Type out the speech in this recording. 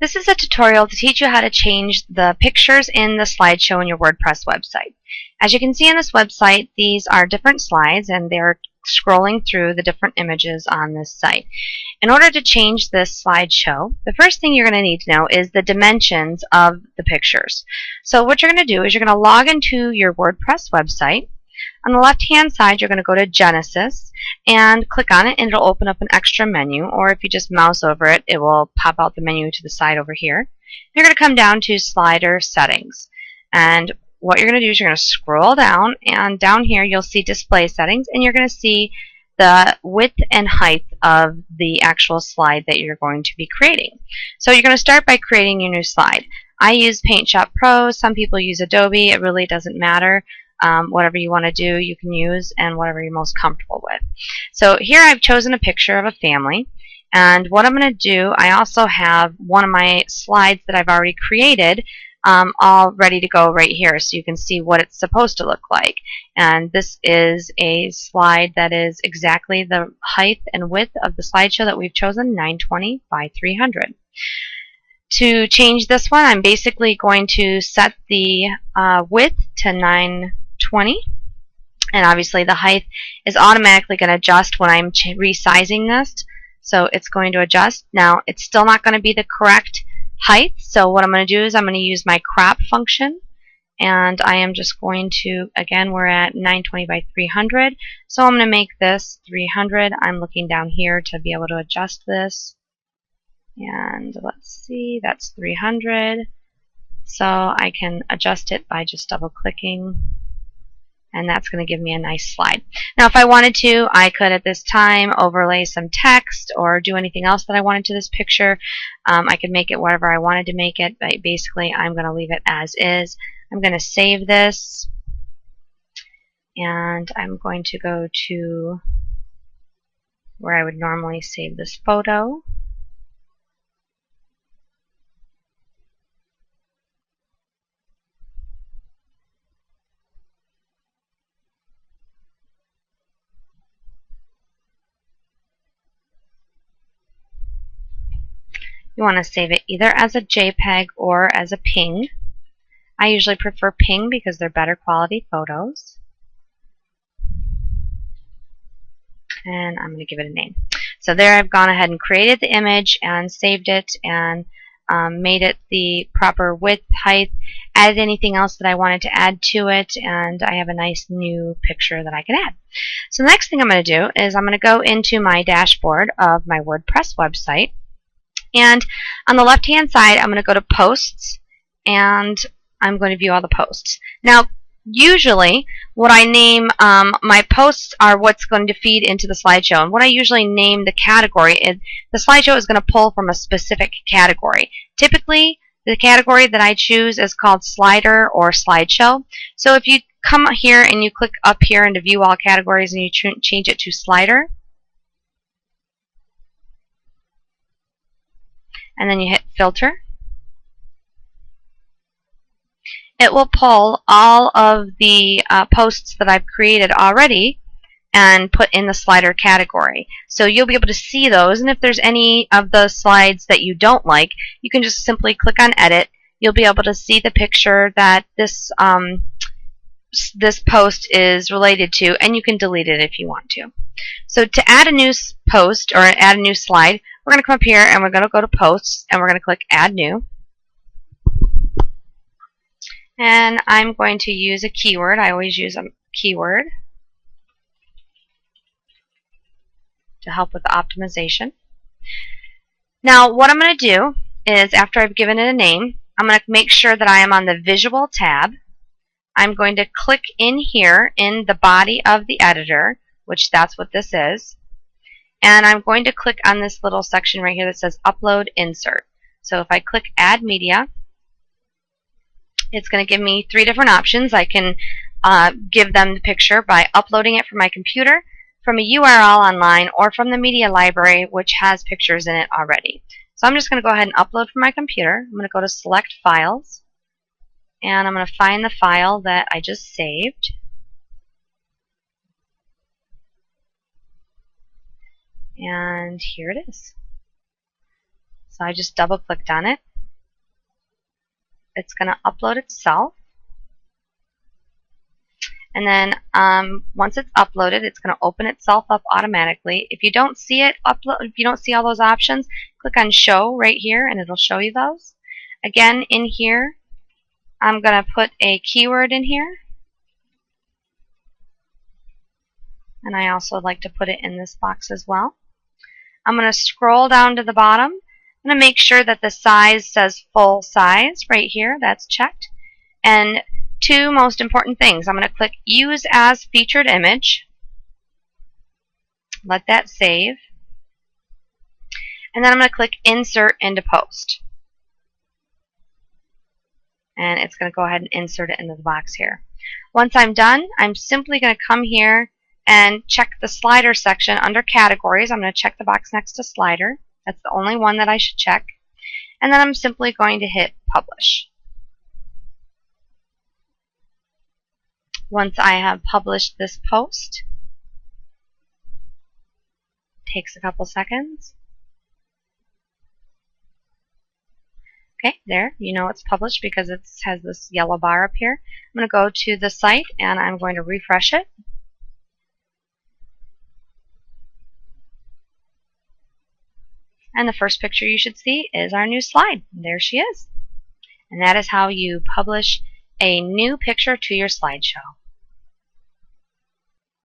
This is a tutorial to teach you how to change the pictures in the slideshow in your WordPress website. As you can see on this website, these are different slides and they're scrolling through the different images on this site. In order to change this slideshow, the first thing you're going to need to know is the dimensions of the pictures. So what you're going to do is you're going to log into your WordPress website. On the left-hand side, you're going to go to Genesis and click on it, and it'll open up an extra menu, or if you just mouse over it, it will pop out the menu to the side over here. You're going to come down to Slider Settings, and what you're going to do is you're going to scroll down, and down here you'll see Display Settings, and you're going to see the width and height of the actual slide that you're going to be creating. So you're going to start by creating your new slide. I use Paint Shop Pro. Some people use Adobe. It really doesn't matter. Whatever you want to do, you can use, and whatever you're most comfortable with. So here I've chosen a picture of a family, and what I'm going to do, I also have one of my slides that I've already created all ready to go right here, so you can see what it's supposed to look like. And this is a slide that is exactly the height and width of the slideshow that we've chosen, 920 by 300. To change this one, I'm basically going to set the width to 920, and obviously the height is automatically going to adjust when I'm resizing this, so it's going to adjust. Now it's still not going to be the correct height, so what I'm going to do is I'm going to use my crop function, and I am just going to, again, we're at 920 by 300, so I'm going to make this 300. I'm looking down here to be able to adjust this, and let's see, that's 300. So I can adjust it by just double clicking, and that's going to give me a nice slide. Now if I wanted to, I could at this time overlay some text or do anything else that I wanted to this picture. I could make it whatever I wanted to make it, but basically I'm going to leave it as is. I'm going to save this, and I'm going to go to where I would normally save this photo. You want to save it either as a JPEG or as a PNG. I usually prefer PNG because they're better quality photos. And I'm going to give it a name. So there I've gone ahead and created the image and saved it and made it the proper width, height, added anything else that I wanted to add to it, and I have a nice new picture that I can add. So the next thing I'm going to do is I'm going to go into my dashboard of my WordPress website. And on the left-hand side, I'm going to go to Posts, and I'm going to view all the posts. Now, usually, what I name my posts are what's going to feed into the slideshow. And what I usually name the category is the slideshow is going to pull from a specific category. Typically, the category that I choose is called Slider or Slideshow. So if you come here and you click up here into View All Categories and you change it to Slider, and then you hit Filter, it will pull all of the posts that I've created already and put in the slider category. So you'll be able to see those, and if there's any of the slides that you don't like, you can just simply click on Edit. You'll be able to see the picture that this post is related to, and you can delete it if you want to. So to add a new post or add a new slide, we're going to come up here and we're going to go to Posts, and we're going to click Add New. And I'm going to use a keyword. I always use a keyword to help with the optimization. Now what I'm going to do is, after I've given it a name, I'm going to make sure that I am on the Visual tab. I'm going to click in here in the body of the editor, which that's what this is. And I'm going to click on this little section right here that says Upload Insert. So if I click Add Media, it's going to give me three different options. I can give them the picture by uploading it from my computer, from a URL online, or from the media library, which has pictures in it already. So I'm just going to go ahead and upload from my computer. I'm going to go to Select Files, and I'm going to find the file that I just saved. And here it is. So I just double clicked on it, it's going to upload itself. And then once it's uploaded, it's going to open itself up automatically. If you don't see it if you don't see all those options, click on Show right here, and it'll show you those. Again, in here, I'm going to put a keyword in here. And I also like to put it in this box as well. I'm going to scroll down to the bottom. I'm going to make sure that the size says full size right here. That's checked. And two most important things. I'm going to click Use as Featured Image. Let that save. And then I'm going to click Insert into Post. And it's going to go ahead and insert it into the box here. Once I'm done, I'm simply going to come here and check the slider section under categories. I'm going to check the box next to slider. That's the only one that I should check. And then I'm simply going to hit publish. Once I have published this post, takes a couple seconds. Okay, there, you know it's published because it has this yellow bar up here. I'm going to go to the site and I'm going to refresh it. And the first picture you should see is our new slide. There she is. And that is how you publish a new picture to your slideshow.